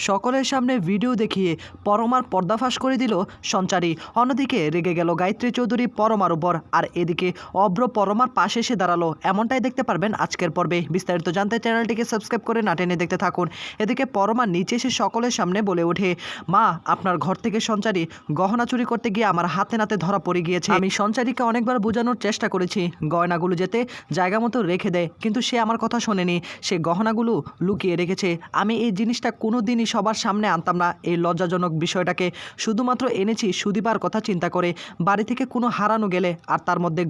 সকলের সামনে ভিডিও দেখিয়ে পরমার পর্দাফাশ করে দিল সঞ্চারী। অন্যদিকে রেগে গেল গায়ত্রী চৌধুরী পরমার উপর, আর এদিকে অব্র পরমার পাশে এসে দাঁড়ালো। এমনটাই দেখতে পারবেন আজকের পর্বে। বিস্তারিত জানতে চ্যানেলটিকে সাবস্ক্রাইব করে না টেনে দেখতে থাকুন। এদিকে পরমা নিচে এসে সকলের সামনে বলে ওঠে, মা আপনার ঘর থেকে সঞ্চারী গহনা চুরি করতে গিয়ে আমার হাতে নাতে ধরা পড়ে গিয়েছে। আমি সঞ্চারীকে অনেকবার বোঝানোর চেষ্টা করেছি গয়নাগুলো যেতে জায়গা মতো রেখে দেয়, কিন্তু সে আমার কথা শোনেনি। সে গহনাগুলো লুকিয়ে রেখেছে। আমি এই জিনিসটা কোনো দিনই সবার সামনে আনতাম না। এই লজ্জাজনক বিষয়টাকে শুধুমাত্র এনেছি সুদীপার কথা চিন্তা করে। বাড়ি থেকে কোনো হারানো গেলে, আর তার মধ্যে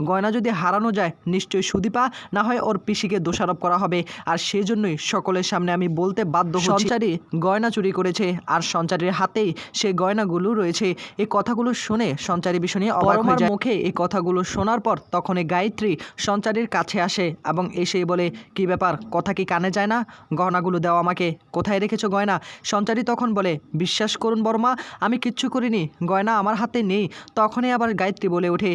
গয়না যদি হারানো যায়, নিশ্চয়ই সুদীপা না হয় ওর পিসিকে দোষারোপ করা হবে। আর সেই জন্যই সকলের সামনে আমি বলতে বাধ্য হচ্ছি, সঞ্চারী গয়না চুরি করেছে, আর সঞ্চারীর হাতেই সে গয়নাগুলো রয়েছে। এই কথাগুলো শুনে সঞ্চারী ভীষণই অবাক হয়ে যায়। মুখে এই কথাগুলো শোনার পর তখনই গায়ত্রী সঞ্চারীর কাছে আসে এবং এসেই বলে, কি ব্যাপার, কথা কি কানে যায় না? গহনাগুলো দাও আমাকে, কোথায় রেখেছো গয়না? সঞ্চারী তখন বলে, বিশ্বাস করুন বর্মা, আমি কিচ্ছু করিনি, গয়না আমার হাতে নেই। তখনই আবার গায়ত্রী বলে ওঠে,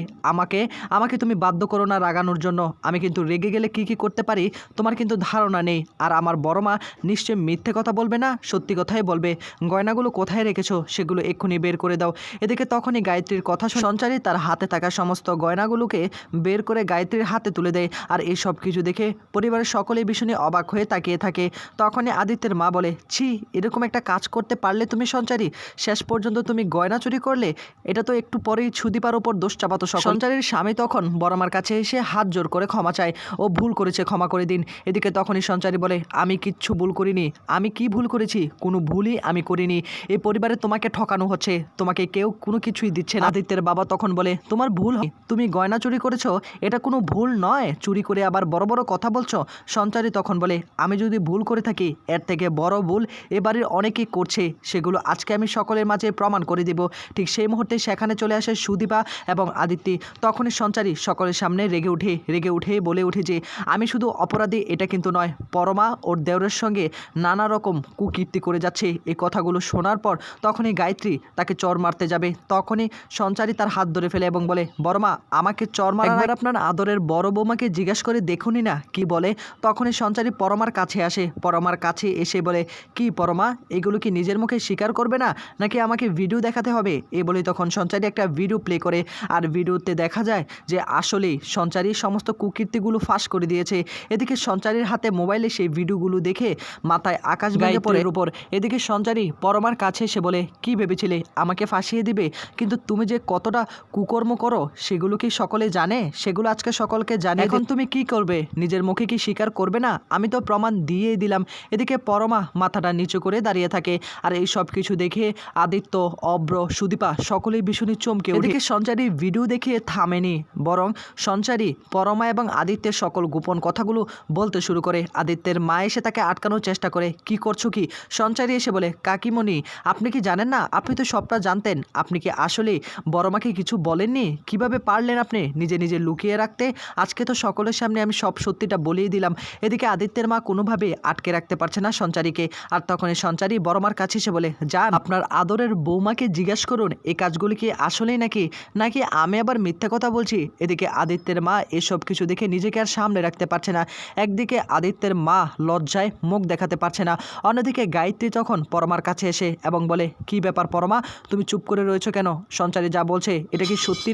আমাকে তুমি বাধ্য করো না রাগানোর জন্য। আমি কিন্তু রেগে গেলে কি কি করতে পারি তোমার কিন্তু ধারণা নেই। আর আমার বড়মা নিশ্চয়ই মিথ্যে কথা বলবে না, সত্যি কথাই বলবে। গয়নাগুলো কোথায় রেখেছো সেগুলো এক্ষুনি বের করে দাও। এদিকে তখনই গায়ত্রীর কথা শুনে সঞ্চারী তার হাতে থাকা সমস্ত গয়নাগুলোকে বের করে গায়ত্রীর হাতে তুলে দেয়। আর এই সব কিছু দেখে পরিবারের সকলেই ভীষণই অবাক হয়ে তাকিয়ে থাকে। তখনই আদিত্যের মা বলে, ছি, এরকম একটা কাজ করতে পারলে তুমি সঞ্চারী? শেষ পর্যন্ত তুমি গয়না চুরি করলে। এটা তো একটু পরেই সুদীপার ওপর দোষ চাপাতো। সঞ্চারীর স্বামী তখন বড়মার কাছে এসে হাত জোর করে ক্ষমা চায়। ও ভুল করেছে, ক্ষমা করে দিন। এদিকে তখনই সঞ্চারী বলে, আমি কিচ্ছু ভুল করিনি। আমি কি ভুল করেছি? কোনো ভুলই আমি করিনি। এই পরিবারে তোমাকে ঠকানো হচ্ছে, তোমাকে কেউ কোনো কিছুই দিচ্ছে না। আদিত্যের বাবা তখন বলে, তোমার ভুল হয়, তুমি গয়না চুরি করেছো, এটা কোনো ভুল নয়। চুরি করে আবার বড় বড় কথা বলছো। সঞ্চারী তখন বলে, আমি যদি ভুল করে থাকি, এর থেকে বড় ভুল এ বাড়ির অনেকেই করছে, সেগুলো আজকে আমি সকলের মাঝে প্রমাণ করে দেব। ঠিক সেই মুহূর্তে সেখানে চলে আসে সুদীপা এবং আদিত্য। তখনই সঞ্চারী সকলের সামনে রেগে উঠে বলে উঠে যে, আমি শুধু অপরাধী এটা কিন্তু নয়, পরমা ওর দেওরের সঙ্গে নানা রকম কুকীর্তি করে যাচ্ছে। এই কথাগুলো শোনার পর তখনই গায়ত্রী তাকে চর মারতে যাবে। তখনই সঞ্চারী তার হাত ধরে ফেলে এবং বলে, বড়মা আমাকে চর মারা, একবার আপনার আদরের বড় বৌমাকে জিজ্ঞাসা করে দেখুনি না কি বলে। তখনই সঞ্চারী পরমার কাছে আসে। পরমার কাছে এসে বলে, কি পরমা, এগুলো কি নিজের মুখে স্বীকার করবে না, নাকি আমাকে ভিডিও দেখাতে হবে? এ বলে তখন সঞ্চারী একটা ভিডিও প্লে করে। আর ভিডিওতে দেখা যায় যে আসলেই সঞ্চারী সমস্ত কুকীর্তিগুলো ফাঁস করে দিয়েছে। এদিকে সঞ্চারীর হাতে মোবাইলে সেই ভিডিওগুলো দেখে মাথায় আকাশ ভেঙে পড়ে উপর। এদিকে সঞ্চারী পরমার কাছে এসে বলে, কি ভেবেছিলে আমাকে ফাঁসিয়ে দিবে? কিন্তু তুমি যে কতটা কুকর্ম করো সেগুলো কি সকলে জানে? সেগুলো আজকে সকলকে জানে। এখন তুমি কি করবে? নিজের মুখে কি স্বীকার করবে না? আমি তো প্রমাণ দিয়েই দিলাম। এদিকে পরমা মাথাটা নিচু করে দাঁড়িয়ে থাকে। আর এই সব কিছু দেখে আদিত্য, অব্র, সুদীপা সকলেই ভীষণই চমকে ওঠে। এদিকে সঞ্চারী ভিডিও দেখে থামেনি, বরং সঞ্চারী পরমা এবং আদিত্যের সকল গোপন কথাগুলো বলতে শুরু করে। আদিত্যের মা এসে তাকে আটকানোর চেষ্টা করে, কি করছো কি? সঞ্চারী এসে বলে, কাকিমণি আপনি কি জানেন না? আপনি তো সবটা জানতেন। আপনি কি আসলে বড়মাকে কিছু বলেননি? কিভাবে পারলেন আপনি নিজে নিজে লুকিয়ে রাখতে? আজকে তো সকলের সামনে আমি সব সত্যিটা বলেই দিলাম। এদিকে আদিত্যের মা কোনোভাবে আটকে রাখতে পারছে না সঞ্চারীকে। আর তখনই সঞ্চারী বড়মার কাছে এসে বলে, যান আপনার আদরের বৌমাকে জিজ্ঞাসা করুন এই কাজগুলি কি আসলেই নাকি আমি আবার মিথ্যা কথা বলছি। এদিকে আদিত্যের মা এসব কিছু দেখে নিজেকে আর সামনে রাখতে পারছে না। একদিকে আদিত্যের মা লজ্জায় মুখ দেখাতে পারছে না, অন্যদিকে গায়ত্রী তখন পরমার কাছে এসে এবং বলে, কি ব্যাপার পরমা, তুমি চুপ করে রয়েছো কেন? সঞ্চারী যা বলছে এটা কি সত্যি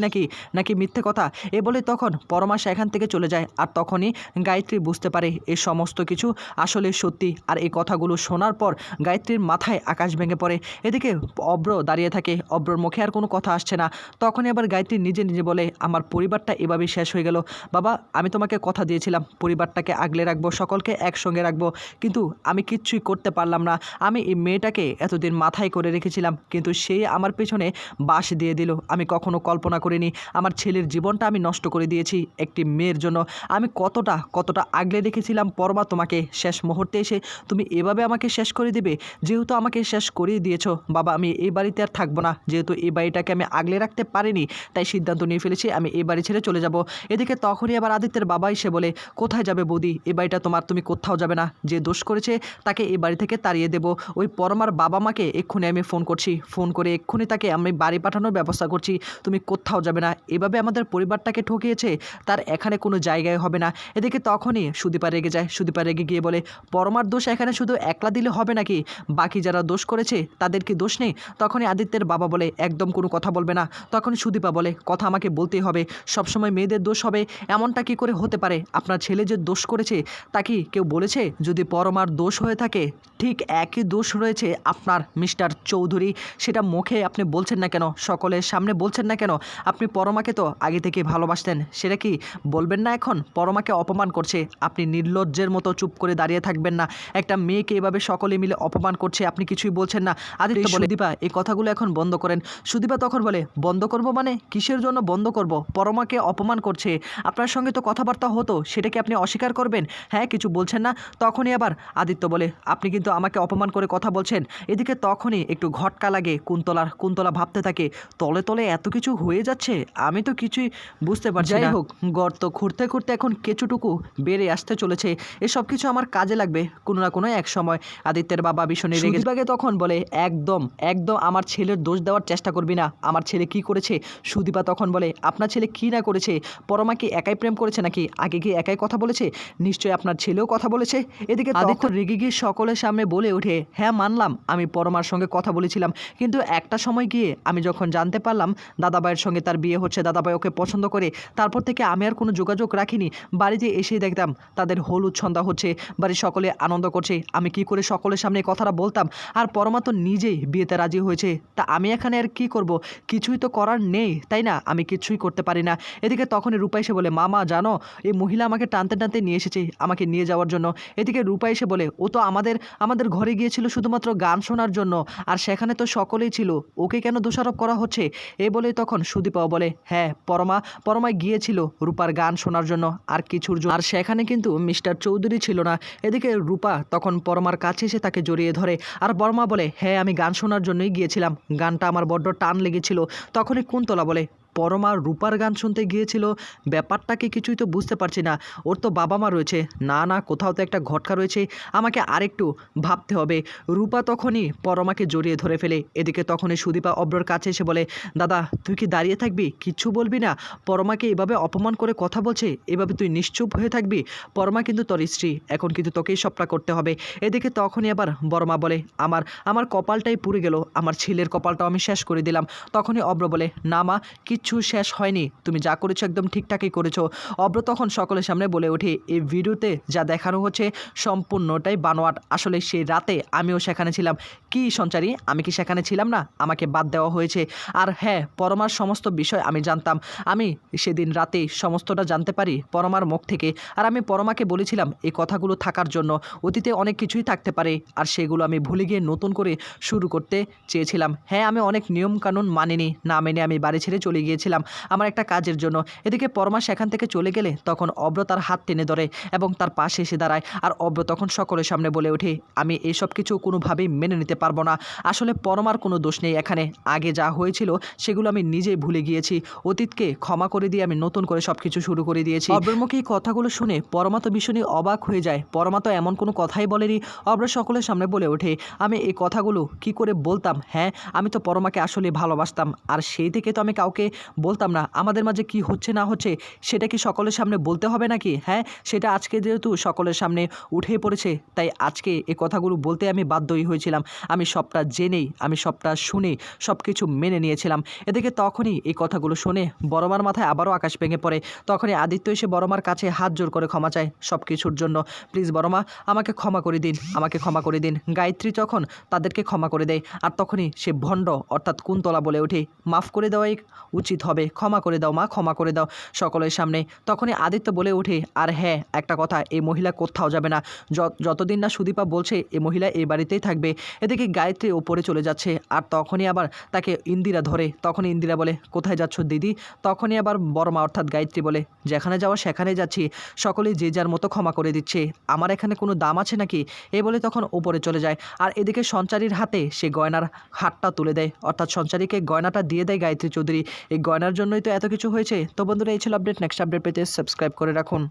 নাকি মিথ্যে কথা? এ বলে তখন পরমা সেখান থেকে চলে যায়। আর তখনই গায়ত্রী বুঝতে পারে এই সমস্ত কিছু আসলে সত্যি। আর এই কথাগুলো শোনার পর গায়ত্রীর মাথায় আকাশ ভেঙে পড়ে। এদিকে অব্র দাঁড়িয়ে থাকে, অব্রর মুখে আর কোনো কথা আসছে না। তখনই আবার গায়ত্রী নিজে নিজে বলে, আমার পরিবারটা এভাবেই শেষ হয়ে গেল। বাবা আমি তোমাকে কথা দিয়েছিলাম পরিবারটাকে আগলে রাখবো, সকলকে একসঙ্গে রাখবো, কিন্তু আমি কিচ্ছুই করতে পারলাম না। আমি এই মেয়েটাকে এতদিন মাথায় করে রেখেছিলাম, কিন্তু সে আমার পেছনে বাঁশ দিয়ে দিল। আমি কখনো কল্পনা করিনি আমার ছেলের জীবনটা আমি নষ্ট করে দিয়েছি একটি মেয়ের জন্য। আমি কতটা আগলে রেখেছিলাম পরমা তোমাকে, শেষ মুহূর্তে এসে তুমি এভাবে আমাকে শেষ করে দেবে। যেহেতু আমাকে শেষ করিয়ে দিয়েছো বাবা, আমি এই বাড়িতে আর থাকবো না। যেহেতু এই বাড়িটাকে আমি আগলে রাখতে পারিনি, তাই সিদ্ধান্ত নিয়ে ফেলেছি আমি এই বাড়ি ছেড়ে চলে যাব। এদিকে তখনই আবার আদিত্যের বাবা এসে বলে, কোথায় যাবে বৌদি? এই বাড়িটা তোমার, তুমি কোথাও যাবে না। যে দোষ করেছে তাকে এই বাড়ি থেকে তাড়িয়ে দেব। ওই পরমার বাবা মাকে এক্ষুনি আমি ফোন করছি, ফোন করে এক্ষুনি তাকে আমি বাড়ি পাঠানোর ব্যবস্থা করছি। তুমি কোথাও যাবে না। এভাবে আমাদের পরিবারটাকে ঠকিয়েছে, তার এখানে কোনো জায়গায় হবে না। এদিকে তখনই সুদীপা রেগে যায়। সুদীপা রেগে গিয়ে বলে, পরমার দোষ এখানে শুধু একলা দিলে হবে নাকি? বাকি যারা দোষ করেছে তাদের কি দোষ নেই? তখনই আদিত্যের বাবা বলে, একদম কোনো কথা বলবে না। তখন সুদীপা বলে, কথা আমাকে বলতেই হবে, সবসময় মেয়েদের দোষ হবে এমনটা কি করে হতে পারে? আপনার ছেলে যে দোষ করেছে তা কি কেউ বলেছে? যদি পরমার দোষ হয়ে থাকে, ঠিক একই দোষ রয়েছে আপনার মিস্টার চৌধুরী, সেটা মুখে আপনি বলছেন না কেন? সকলের সামনে বলছেন না কেন? আপনি পরমাকে তো আগে থেকে ভালোবাসতেন, সেটা কি বলবেন না এখন? পরমাকে অপমান করছে, আপনি নির্লজ্জের মতো চুপ করে দাঁড়িয়ে থাকবেন না? একটা মেয়েকে এভাবে সকলে মিলে অপমান করছে, আপনি কিছুই বলছেন না। আদিত্য বলে, সুদীপা এই কথাগুলো এখন বন্ধ করেন। সুদীপা তখন বলে, বন্ধ করব মানে? কিসের জন্য বন্ধ করব? পরমাকে অপমান করছে, আপনার সঙ্গে তো কথাবার্তা হতো, সেটা কি আপনি অস্বীকার করবেন? হ্যাঁ, কিছু বলছেন না? তখনই আবার আদিত্য বলে, আপনি কিন্তু আমাকে অপমান করে কথা বলছেন। এদিকে তখনই একটু ঘটকা লাগে কুন্তলা ভাবতে থাকে, তলে তলে এত কিছু হয়ে যাচ্ছে, আমি তো কিছুই বুঝতে পারছি না। যাই হোক, গর্ত খুঁড়তে খুঁড়তে এখন কেঁচুটুকু বেড়ে আসতে চলেছে, এসব কিছু আমার কাজে লাগবে কোনো না কোনো এক সময়। আদিত্যের বাবা ভীষণ রেগে সুদীপাকে তখন বলে, একদম একদম আমার ছেলের দোষ দেওয়ার চেষ্টা করবি না। আমার ছেলে কি করেছে? সুদীপা তখন বলে, আপনার ছেলে কি না করেছে? পরমা কি একাই প্রেম করেছে নাকি? আগে কি একাই কথা বলেছে? নিশ্চয়ই আপনার ছেলেও কথা বলেছে। এদিকে আদিত্য রেগে গিয়ে সকলের সামনে বলে ওঠে, হ্যাঁ মানলাম আমি পরমার সঙ্গে কথা বলেছিলাম, কিন্তু একটা সময় গিয়ে আমি যখন জানতে পারলাম দাদাভাইয়ের সঙ্গে তার বিয়ে হচ্ছে, দাদাভাই ওকে পছন্দ করে, তারপর থেকে আমি আর কোনো যোগাযোগ রাখিনি। বাড়িতে এসেই দেখতাম তাদের হলুদ সন্ধ্যা হচ্ছে, বাড়ির সকলে আনন্দ করছে, আমি কি করে সকলের সামনে কথাটা বলতাম? আর পরমা তো নিজেই বিয়েতে রাজি হয়েছে, তা আমি এখানে আর কি করব? কিছুই তো করার নেই, তাই না? আমি কিছুই করতে পারি না। এদিকে তখনই রূপা এসে বলে, মামা জানো, এই মহিলা আমাকে টানতে টানতে নিয়ে এসেছে আমাকে নিয়ে যাওয়ার জন্য। এদিকে রূপা এসে বলে, ও তো আমাদের ঘরে গিয়েছিল শুধুমাত্র গান শোনার জন্য, আর সেখানে তো সকলেই ছিল, ওকে কেন দোষারোপ করা হচ্ছে? এ বলে তখন সুদীপাও বলে, হ্যাঁ পরমা গিয়েছিল রূপার গান শোনার জন্য আর কিছুর জন্য, আর সেখানে কিন্তু মিস্টার চৌধুরী ছিল না। এদিকে রূপা তখন পরমার কাছে এসে তাকে জড়িয়ে ধরে, আর পরমা বলে, হ্যাঁ আমি গান শোনার জন্যই গিয়েছিলাম, গানটা আমার বড্ড টান লেগেছিল। তখনই কুন্তলা বলে, পরমা রূপার গান শুনতে গিয়েছিল, ব্যাপারটাকে কিছুই তো বুঝতে পারছি না, ওর তো বাবা মা রয়েছে, না কোথাও তো একটা ঘটকা রয়েছে, আমাকে আরেকটু ভাবতে হবে। রূপা তখনই পরমাকে জড়িয়ে ধরে ফেলে। এদিকে তখনই সুদীপা অব্রর কাছে এসে বলে, দাদা তুই কি দাঁড়িয়ে থাকবি, কিচ্ছু বলবি না? পরমাকে এভাবে অপমান করে কথা বলছে, এভাবে তুই নিশ্চুপ হয়ে থাকবি? পরমা কিন্তু তোর স্ত্রী, এখন কিন্তু তোকেই সবটা করতে হবে। এদিকে তখনই আবার বড়মা বলে, আমার কপালটাই পুড়ে গেল, আমার ছেলের কপালটাও আমি শেষ করে দিলাম। তখনই অব্র বলে, না মা, কিচ্ছু শেষ হয়নি, তুমি যা করেছো একদম ঠিকঠাকই করেছো। অব্র তখন সকলের সামনে বলে ওঠে, এই ভিডিওতে যা দেখানো হচ্ছে সম্পূর্ণটাই বানোয়াট, আসলে সেই রাতে আমিও সেখানে ছিলাম। কি সঞ্চারী, আমি কি সেখানে ছিলাম না? আমাকে বাদ দেওয়া হয়েছে। আর হ্যাঁ, পরমার সমস্ত বিষয় আমি জানতাম, আমি সেদিন রাতেই সমস্তটা জানতে পারি পরমার মুখ থেকে। আর আমি পরমাকে বলেছিলাম এই কথাগুলো থাকার জন্য, অতীতে অনেক কিছুই থাকতে পারে, আর সেগুলো আমি ভুলে গিয়ে নতুন করে শুরু করতে চেয়েছিলাম। হ্যাঁ, আমি অনেক নিয়মকানুন মানিনি, না মেনে আমি বাড়ি ছেড়ে চলে গিয়েছিলাম আমার একটা কাজের জন্য। এদিকে পরমা সেখান থেকে চলে গেলে তখন অব্র তার হাত টেনে ধরে এবং তার পাশে এসে দাঁড়ায়। আর অব্র তখন সকলের সামনে বলে ওঠে, আমি এইসব কিছু কোনোভাবেই মেনে নিতে পারবো না, আসলে পরমার কোনো দোষ নেই এখানে, আগে যা হয়েছিল সেগুলো আমি নিজেই ভুলে গিয়েছি, অতীতকে ক্ষমা করে দিয়ে আমি নতুন করে সব কিছু শুরু করে দিয়েছি। অব্রের মুখে এই কথাগুলো শুনে পরমা তো ভীষণই অবাক হয়ে যায়, পরমা তো এমন কোনো কথাই বলেনি। অব্র সকলের সামনে বলে ওঠে, আমি এই কথাগুলো কি করে বলতাম? হ্যাঁ, আমি তো পরমাকে আসলে ভালোবাসতাম, আর সেই থেকে তো আমি কাউকে বলতাম না আমাদের মাঝে কি হচ্ছে না হচ্ছে, সেটা কি সকলের সামনে বলতে হবে নাকি? হ্যাঁ, সেটা আজকে যেহেতু সকলের সামনে উঠে পড়েছে, তাই আজকে এই কথাগুলো বলতে আমি বাধ্যই হয়েছিলাম। আমি সবটা জেনেই, আমি সবটা শুনে সব কিছু মেনে নিয়েছিলাম। এদিকে তখনই এই কথাগুলো শুনে বড়মার মাথায় আবারও আকাশ ভেঙে পড়ে। তখনই আদিত্য এসে বড়মার কাছে হাত জোর করে ক্ষমা চায় সব কিছুর জন্য। প্লিজ বড়মা, আমাকে ক্ষমা করে দিন, আমাকে ক্ষমা করে দিন। গায়ত্রী তখন তাদেরকে ক্ষমা করে দেয়, আর তখনই সে ভণ্ড অর্থাৎ কুন্তলা বলে ওঠে, মাফ করে দেওয়াই উচিত হবে, ক্ষমা করে দাও মা, ক্ষমা করে দাও সকলের সামনে। তখনই আদিত্য বলে ওঠে, আর হ্যাঁ একটা কথা, এই মহিলা কোথাও যাবে না, যতদিন না সুদীপা বলছে এই মহিলা এই বাড়িতেই থাকবে। এদিকে গায়ত্রী ওপরে চলে যাচ্ছে, আর তখনই আবার তাকে ইন্দিরা ধরে। তখনই ইন্দিরা বলে, কোথায় যাচ্ছ দিদি? তখনই আবার বড়মা অর্থাৎ গায়ত্রী বলে, যেখানে যাওয়া সেখানে যাচ্ছি, সকলেই যে যার মতো ক্ষমা করে দিচ্ছে, আমার এখানে কোনো দাম আছে নাকি? এ বলে তখন ওপরে চলে যায়। আর এদিকে সঞ্চারীর হাতে সে গয়নার হারটা তুলে দেয়, অর্থাৎ সঞ্চারীকে গয়নাটা দিয়ে দেয় গায়ত্রী চৌধুরী। এই গয়নার জন্যই তো এত কিছু হয়েছে। তো বন্ধুরা, এই ছিল আপডেট, নেক্সট আপডেট পেতে সাবস্ক্রাইব করে রাখুন।